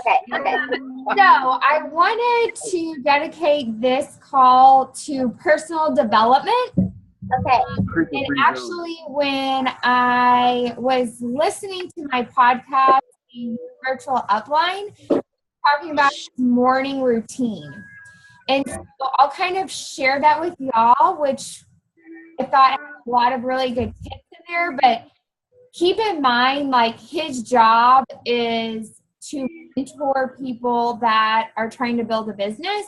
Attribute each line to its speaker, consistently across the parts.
Speaker 1: Okay.
Speaker 2: So I wanted to dedicate this call to personal development.
Speaker 1: Okay.
Speaker 2: And actually, when I was listening to my podcast, the Virtual Upline, talking about morning routine. And so I'll kind of share that with y'all, which I thought had a lot of really good tips in there. But keep in mind, like, his job is to mentor people that are trying to build a business.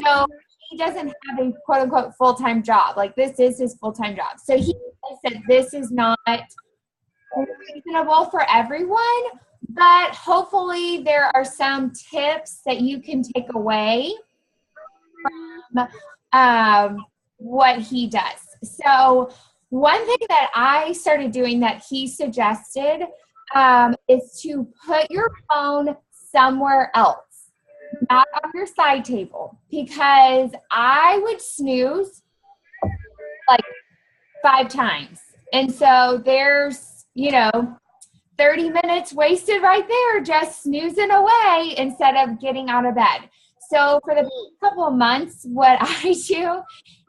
Speaker 2: So he doesn't have a quote unquote full-time job. Like, this is his full-time job. So he said this is not reasonable for everyone, but hopefully there are some tips that you can take away from what he does. So one thing that I started doing that he suggested is to put your phone somewhere else, not on your side table, because I would snooze like 5 times. And so there's, 30 minutes wasted right there just snoozing away instead of getting out of bed. So for the couple of months, what I do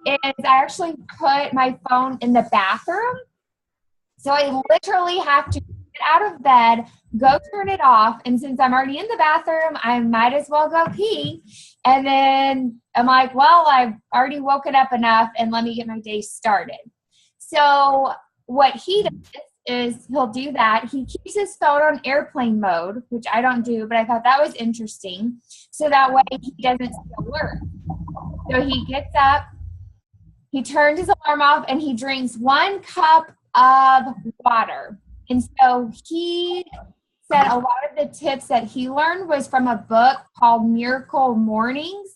Speaker 2: is I actually put my phone in the bathroom. So I literally have to get out of bed, go turn it off. And since I'm already in the bathroom, I might as well go pee. And then I'm like, well, I've already woken up enough and let me get my day started. So what he does is he'll do that. He keeps his phone on airplane mode, which I don't do, but I thought that was interesting. So that way he doesn't see alert. So he gets up, he turns his alarm off, and he drinks 1 cup of water. And so he said a lot of the tips that he learned was from a book called Miracle Mornings.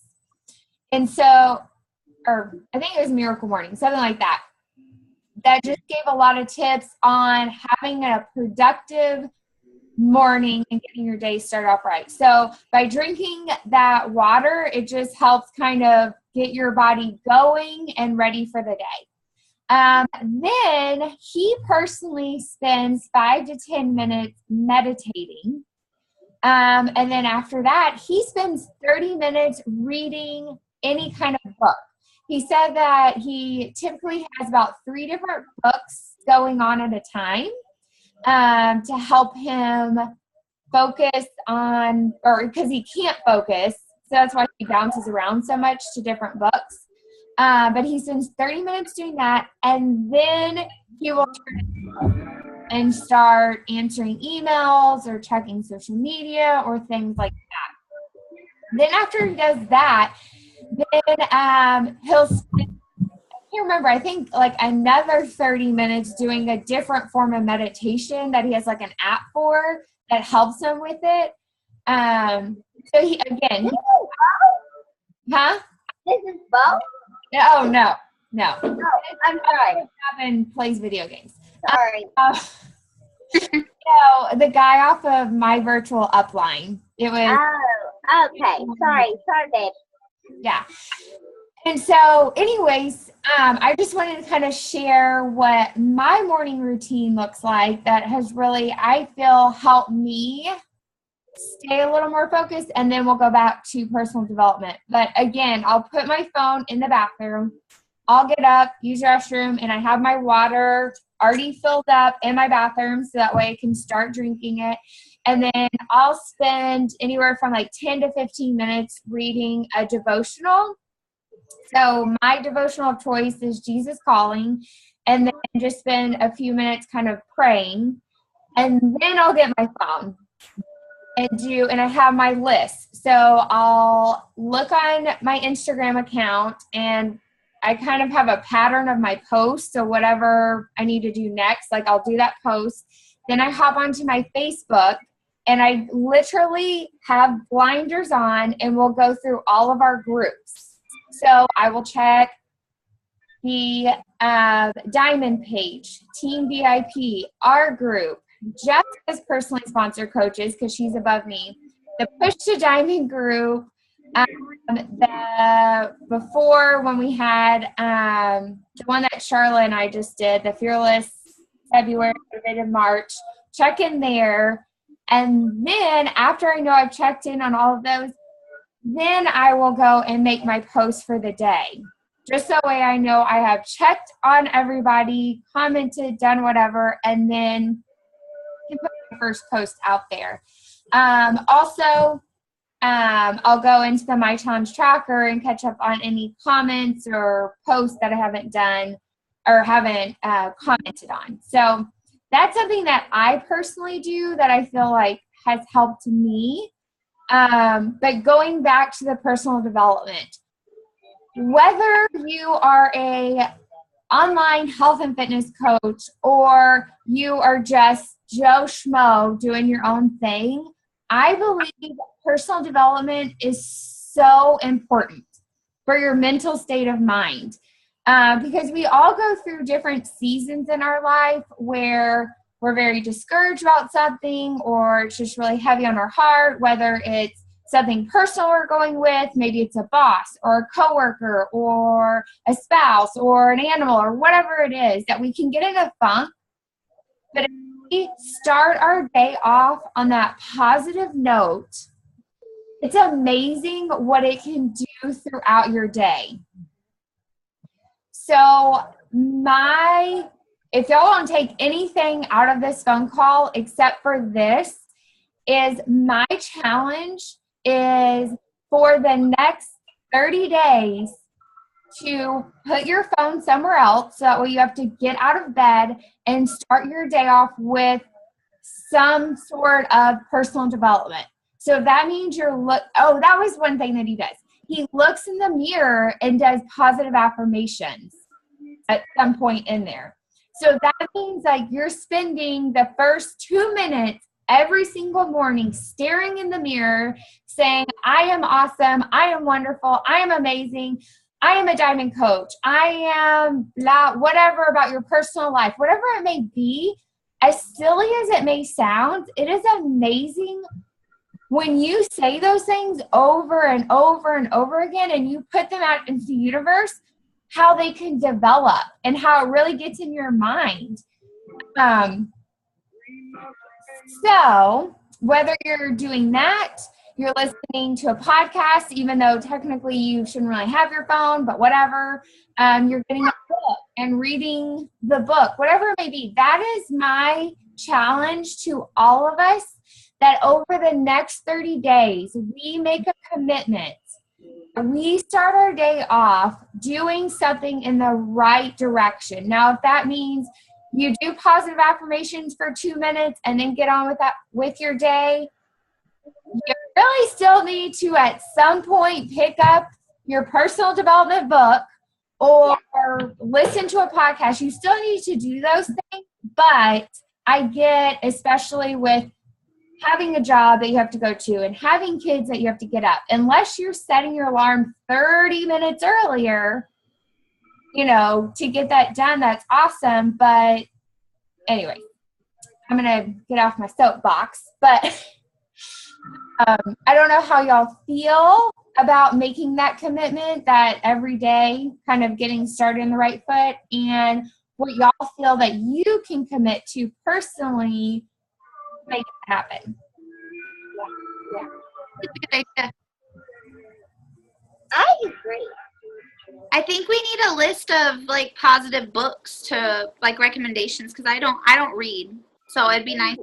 Speaker 2: And so, or I think it was Miracle Morning, something like that. That just gave a lot of tips on having a productive morning and getting your day started off right. So by drinking that water, it just helps kind of get your body going and ready for the day. Then he personally spends 5 to 10 minutes meditating. And then after that, he spends 30 minutes reading any kind of book. He said that he typically has about 3 different books going on at a time to help him focus on, or because he can't focus, so that's why he bounces around so much to different books. But he spends 30 minutes doing that, and then he will turn and start answering emails or checking social media or things like that. Then after he does that, then he'll spend, I can't remember, I think like another 30 minutes doing a different form of meditation that he has like an app for that helps him with it. So he, again, huh?
Speaker 1: This is Bo?
Speaker 2: Oh, no.
Speaker 1: Oh, I'm sorry.
Speaker 2: And plays video games.
Speaker 1: Sorry.
Speaker 2: So the guy off of My Virtual Upline. It was.
Speaker 1: Oh, okay. Sorry, babe.
Speaker 2: Yeah. And so anyways, I just wanted to kind of share what my morning routine looks like that has really, I feel, helped me stay a little more focused, and then we'll go back to personal development. But again, I'll put my phone in the bathroom. I'll get up, use the restroom, and I have my water already filled up in my bathroom so that way I can start drinking it. And then I'll spend anywhere from like 10 to 15 minutes reading a devotional. So my devotional of choice is Jesus Calling, and then just spend a few minutes kind of praying. And then I'll get my phone and I have my list. So I'll look on my Instagram account, and I kind of have a pattern of my posts. So whatever I need to do next, like I'll do that post. Then I hop onto my Facebook, and I literally have blinders on, and we'll go through all of our groups. So I will check the Diamond page, Team VIP, our group, Jessica's personally sponsored coaches because she's above me, the Push to Diamond group, before when we had the one that Charlotte and I just did, the Fearless February, Motivated March, check in there. And then after I know I've checked in on all of those, then I will go and make my post for the day. Just so way I know I have checked on everybody, commented, done whatever, and then can put my first post out there. Also, I'll go into the My Challenge tracker and catch up on any comments or posts that I haven't done or haven't commented on. So that's something that I personally do that I feel like has helped me. But going back to the personal development, whether you are a online health and fitness coach or you are just Joe Schmo doing your own thing, I believe personal development is so important for your mental state of mind. Because we all go through different seasons in our life where we're very discouraged about something or it's just really heavy on our heart, whether it's something personal we're going with, maybe it's a boss or a coworker or a spouse or an animal or whatever it is, that we can get in a funk. But if we start our day off on that positive note, it's amazing what it can do throughout your day. So if y'all don't take anything out of this phone call except for this, is my challenge is for the next 30 days to put your phone somewhere else so that way you have to get out of bed and start your day off with some sort of personal development. So if that means that was one thing that he does. He looks in the mirror and does positive affirmations at some point in there. So that means like you're spending the first 2 minutes every single morning staring in the mirror saying, I am awesome, I am wonderful, I am amazing, I am a diamond coach, I am blah, whatever about your personal life, whatever it may be. As silly as it may sound, it is amazing when you say those things over and over and over again and you put them out into the universe, how they can develop and how it really gets in your mind. So whether you're doing that, you're listening to a podcast, even though technically you shouldn't really have your phone, but whatever, you're getting a book and reading the book, whatever it may be. That is my challenge to all of us, that over the next 30 days, we make a commitment. We start our day off doing something in the right direction. Now, if that means you do positive affirmations for 2 minutes and then get on with your day, you really still need to at some point pick up your personal development book or listen to a podcast. You still need to do those things, but I get, especially with having a job that you have to go to and having kids that you have to get up, unless you're setting your alarm 30 minutes earlier, to get that done, that's awesome. But anyway, I'm going to get off my soapbox, but I don't know how y'all feel about making that commitment, that every day kind of getting started in the right foot, and what y'all feel that you can commit to personally to make it happen.
Speaker 3: Yeah.
Speaker 1: I agree.
Speaker 3: I think we need a list of like positive books to like recommendations, because I don't read, so it'd be nice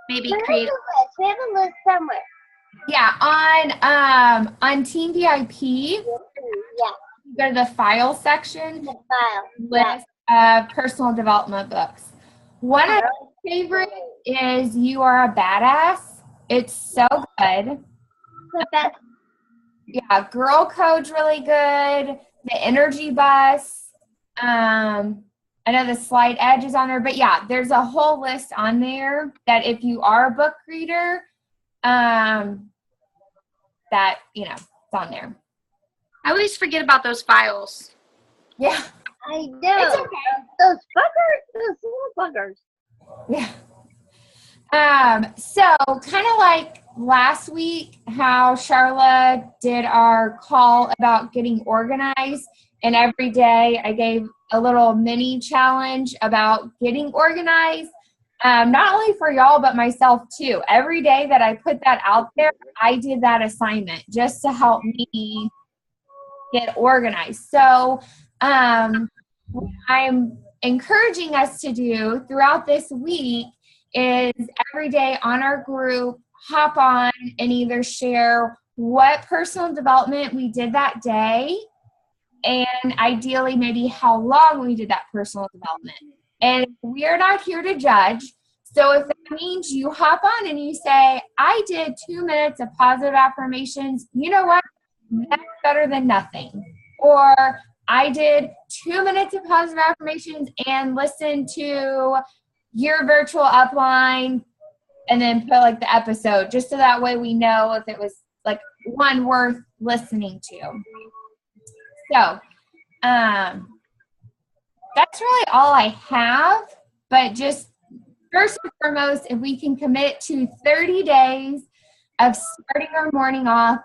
Speaker 3: maybe create.
Speaker 1: We have a list somewhere.
Speaker 2: Yeah, on Team VIP,
Speaker 1: Yeah.
Speaker 2: go to the file section,
Speaker 1: The file.
Speaker 2: list of personal development books. One of my favorites is You Are a Badass. It's so good. Yeah, Girl Code's really good. The Energy Bus. I know the Slight Edge is on there, but yeah, there's a whole list on there that if you are a book reader, that, it's on there.
Speaker 3: I always forget about those files.
Speaker 2: Yeah.
Speaker 1: I know.
Speaker 2: It's okay.
Speaker 1: Those little buggers.
Speaker 2: Yeah. So kind of like last week, how Charla did our call about getting organized, and every day I gave a little mini challenge about getting organized. not only for y'all, but myself too. Every day that I put that out there, I did that assignment just to help me get organized. So what I'm encouraging us to do throughout this week is every day on our group, hop on and either share what personal development we did that day, and ideally maybe how long we did that personal development. And we are not here to judge. So if that means you hop on and you say, I did 2 minutes of positive affirmations, you know what? That's better than nothing. Or I did 2 minutes of positive affirmations and listened to your virtual upline, and then put like the episode, just so that way we know if it was like one worth listening to. So that's really all I have. But just first and foremost, if we can commit to 30 days of starting our morning off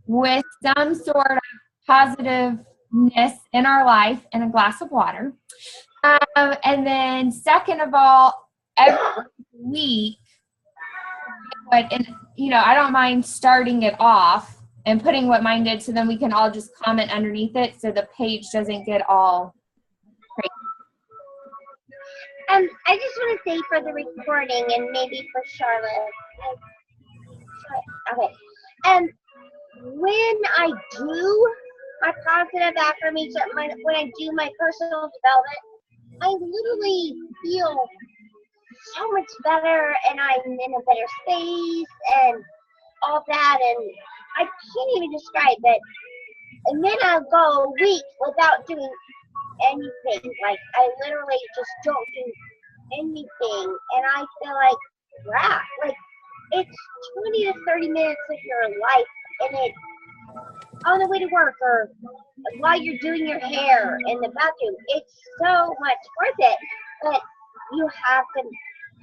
Speaker 2: with some sort of positiveness in our life and a glass of water. And then second of all, every week, and I don't mind starting it off and putting what mine did, so then we can all just comment underneath it so the page doesn't get all crazy.
Speaker 1: I just want to say for the recording and maybe for Charlotte. Okay. When I do my positive affirmation, when I do my personal development, I literally feel so much better, and I'm in a better space and all that, and I can't even describe it. And then I'll go a week without doing anything. Like, I literally just don't do anything, and I feel like crap. Like, it's 20 to 30 minutes of your life, and it on the way to work or while you're doing your hair in the bathroom. It's so much worth it, but you have to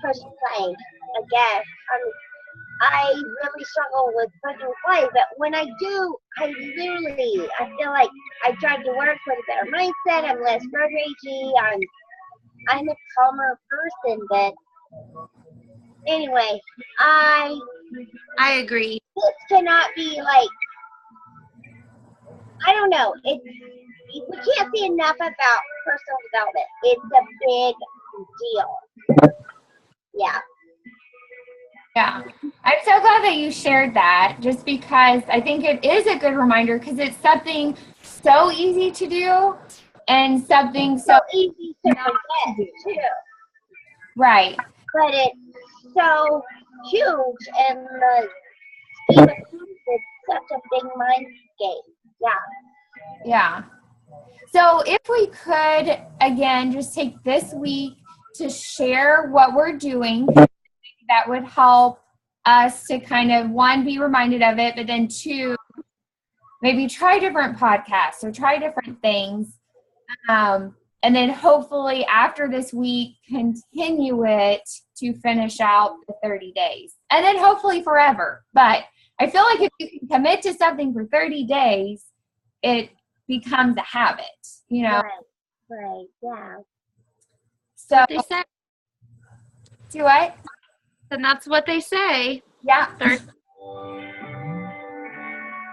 Speaker 1: push play, I guess. I really struggle with pushing play, but when I do, I feel like I drive to work with a better mindset. I'm less road ragey. I'm a calmer person, but anyway, I
Speaker 3: agree.
Speaker 1: this cannot be like, I don't know. We can't say enough about personal development. It's a big deal. Yeah.
Speaker 2: Yeah. I'm so glad that you shared that, just because I think it is a good reminder, because it's something so easy to do and something so
Speaker 1: easy to forget too.
Speaker 2: Right.
Speaker 1: But it's so huge, and the scheme of things is such a big mind game. Yeah.
Speaker 2: Yeah. So if we could, again, just take this week to share what we're doing, that would help us to kind of, one, be reminded of it, but then two, maybe try different podcasts or try different things. And then hopefully after this week, continue it to finish out the 30 days. And then hopefully forever. But I feel like if you can commit to something for 30 days, it becomes a habit,
Speaker 1: Right, yeah.
Speaker 2: So,
Speaker 3: They say.
Speaker 2: Do what?
Speaker 3: And that's what they say.
Speaker 2: Yeah.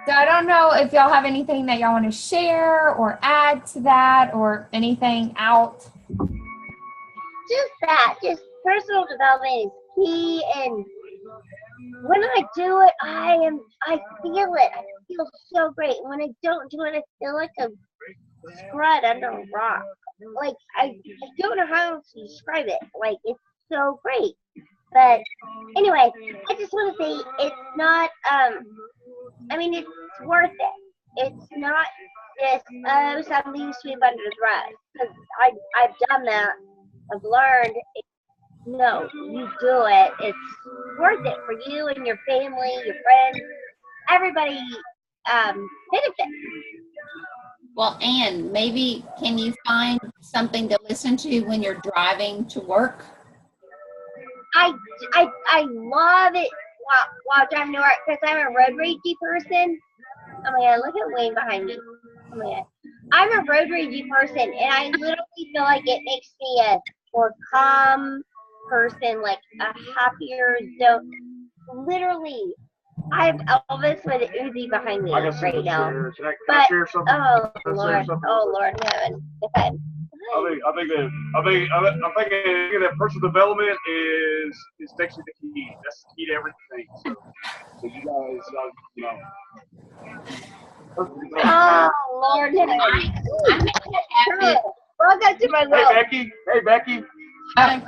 Speaker 2: So I don't know if y'all have anything that y'all want to share or add to that, or anything out.
Speaker 1: Just that. Just personal development is key, and when I do it, I feel it. I feel so great. When I don't do it, I feel like a scrud under a rock. Like, I don't know how to describe it. Like, it's so great. But anyway, I just want to say it's not, it's worth it. It's not just, something you sweep under the rug. Because I've done that. I've learned, no, you do it. It's worth it for you and your family, your friends, everybody benefits.
Speaker 4: Well, Anne, maybe can you find something to listen to when you're driving to work?
Speaker 1: I love it while driving to work, because I'm a road ragey person. Oh my god, look at Wayne behind me. Oh my god. I'm a road ragey person, and I literally feel like it makes me a more calm person, like a happier zone. Literally, I have Elvis with an Uzi behind me
Speaker 5: I got
Speaker 1: right now.
Speaker 5: share. Can I
Speaker 1: But
Speaker 5: share something?
Speaker 1: oh
Speaker 5: Can I share
Speaker 1: Lord,
Speaker 5: something?
Speaker 1: oh Lord in heaven. Okay.
Speaker 5: I think that personal development is actually the key. That's the key to everything. So you guys, you know.
Speaker 1: Oh Lord in heaven.
Speaker 4: I'm making a habit.
Speaker 1: Welcome to my
Speaker 5: Hey
Speaker 1: world.
Speaker 5: Becky. Hey Becky.
Speaker 4: Hi,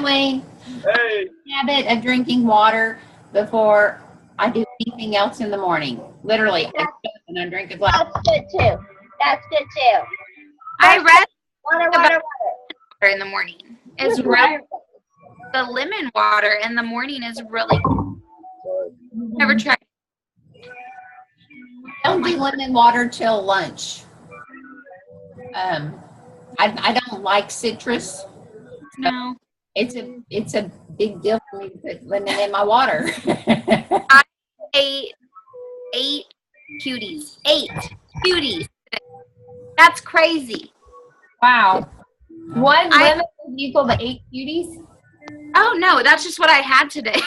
Speaker 4: Wayne.
Speaker 5: Hey.
Speaker 4: Habit of drinking water before I do anything else in the morning. Literally, I get up and I drink a glass.
Speaker 1: That's good too. That's good too.
Speaker 3: I read
Speaker 1: Water.
Speaker 3: water in the morning. It's really the lemon water in the morning is really never tried.
Speaker 4: Don't do lemon water till lunch. I don't like citrus.
Speaker 3: No.
Speaker 4: It's a big deal for me to put lemon in my water.
Speaker 3: Eight cuties. 8 cuties. That's crazy.
Speaker 2: Wow. One
Speaker 3: I-
Speaker 2: lemon is equal to 8 cuties?
Speaker 3: Oh no, that's just what I had today.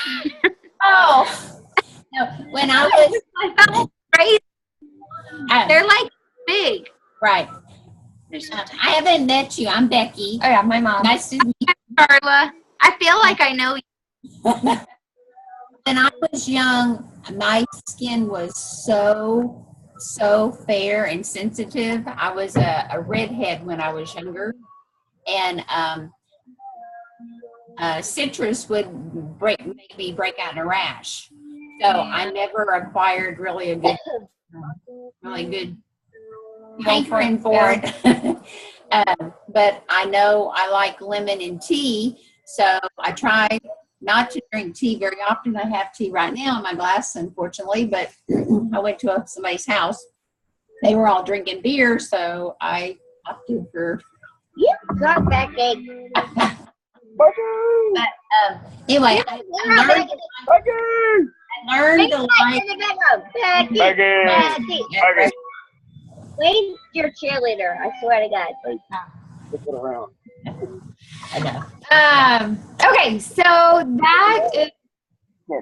Speaker 2: Oh.
Speaker 4: No, when I was
Speaker 3: That's crazy.
Speaker 4: uh,
Speaker 3: They're like big.
Speaker 4: right,
Speaker 3: They're so
Speaker 4: I haven't met you. I'm Becky.
Speaker 2: Oh, yeah, my mom.
Speaker 4: Nice to meet you.
Speaker 3: Carla. I feel like I know you.
Speaker 4: When I was young, my skin was so fair and sensitive. I was a redhead when I was younger, and citrus would make me break out in a rash. So I never acquired really good hankering for it. But I know I like lemon in tea, so I try not to drink tea very often. I have tea right now in my glass, unfortunately, but I went to somebody's house. They were all drinking beer, so I opted for.
Speaker 1: You got that cake.
Speaker 4: Anyway, I learned to like.
Speaker 1: Becky.
Speaker 5: Becky.
Speaker 1: Becky. Wayne's your cheerleader. I swear to God.
Speaker 5: Look it around.
Speaker 4: I know.
Speaker 2: Okay, so that is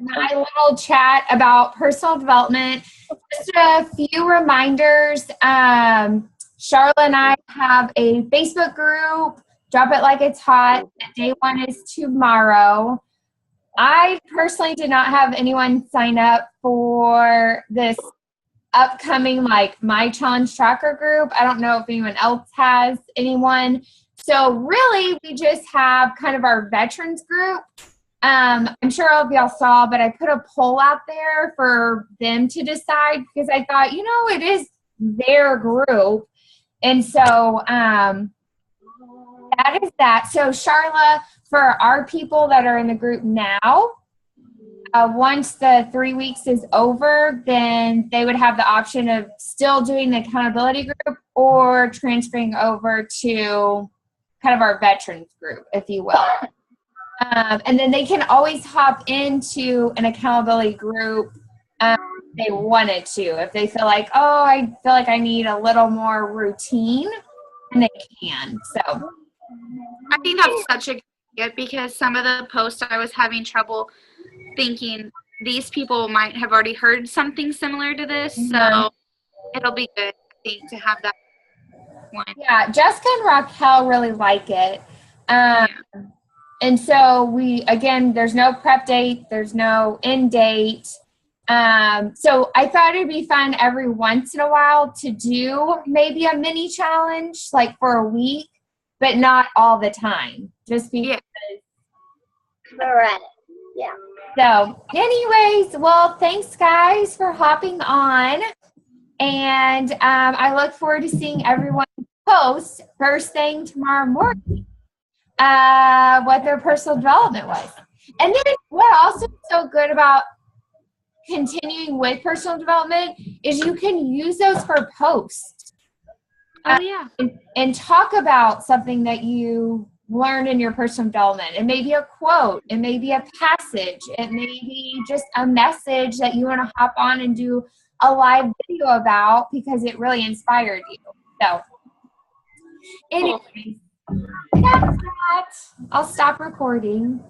Speaker 2: my little chat about personal development. Just a few reminders. Charlotte and I have a Facebook group. Drop it like it's hot. Day 1 is tomorrow. I personally did not have anyone sign up for this upcoming My Challenge Tracker group. I don't know if anyone else has anyone. So really, we just have kind of our veterans group. I'm sure all of y'all saw, but I put a poll out there for them to decide because I thought, it is their group. And so that is that. So Charla, for our people that are in the group now, once the 3 weeks is over, then they would have the option of still doing the accountability group or transferring over to kind of our veterans group, if you will. And then they can always hop into an accountability group if they wanted to. If they feel like, I feel like I need a little more routine, then they can. So
Speaker 3: I think that's such a good idea because some of the posts I was having trouble thinking these people might have already heard something similar to this. So it'll be good, I think, to have that one.
Speaker 2: Yeah, Jessica and Raquel really like it. And so there's no prep date, there's no end date. So I thought it'd be fun every once in a while to do maybe a mini challenge, like for a week, but not all the time. Just because.
Speaker 1: Correct. Yeah.
Speaker 2: So anyways, well, thanks guys for hopping on. And I look forward to seeing everyone post first thing tomorrow morning what their personal development was. And then what also is so good about continuing with personal development is you can use those for posts.
Speaker 3: Oh, yeah.
Speaker 2: And talk about something that you learned in your personal development. It may be a quote. It may be a passage. It may be just a message that you want to hop on and do a live video about because it really inspired you. So anyways, that's that. I'll stop recording.